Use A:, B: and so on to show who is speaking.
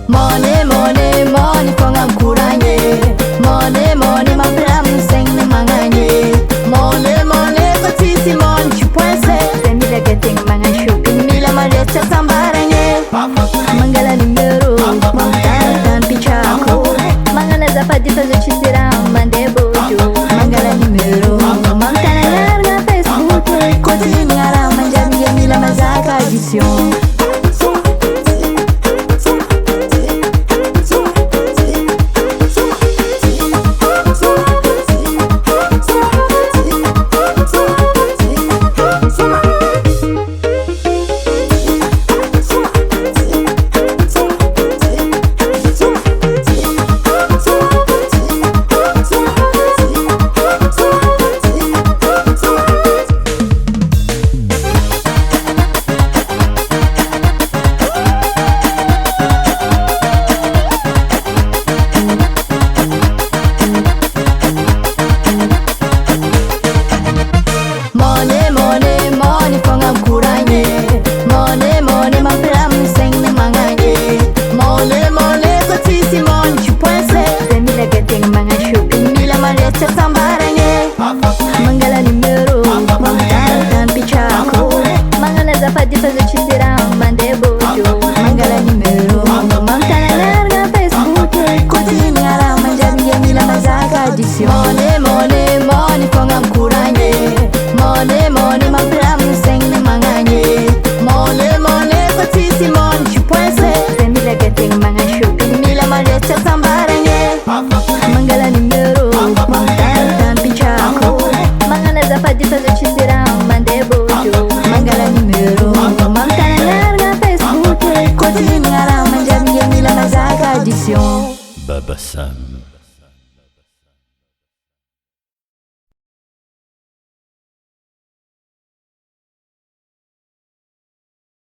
A: Money, money, money, kongam kuranye. Money, money, ma bram sing ne manganye. Money, money, kotisi money, chupuense. Semile getting manga shopping, mila marecha sambaranye. Mangala numero, mangala tan pichako. Mangala zapati fazer chisira, mande bojo. Mangala numero, mangala larga Facebook. Continua manjami mila mazaka edition. Money, money, money, kongam kuranye. Money, money, ma bram sing ne manganye. Money, money, kotisi money, chupuense. Semile getting manga shopping, mila marecha sambaranye. Mangala numero, mangala tan pichako. Mangala zapati fazer chisira, mande bojo. Mangala numero, mangala larga Facebook. Continua manjami mila mazaka edition. Money, money, money, kongam kuranye. Money, money, ma bram sing ne manganye. Money, money, kotisi money, chupuense. Semile getting manga shopping, mila marecha sambaranye. Mangala numero, mangala tan pichako. Mangala zapati fazer chisira, mande bojo. Mangala numero, mangala larga Facebook. Continua manjami mila mazaka edition.
B: Baba Sam.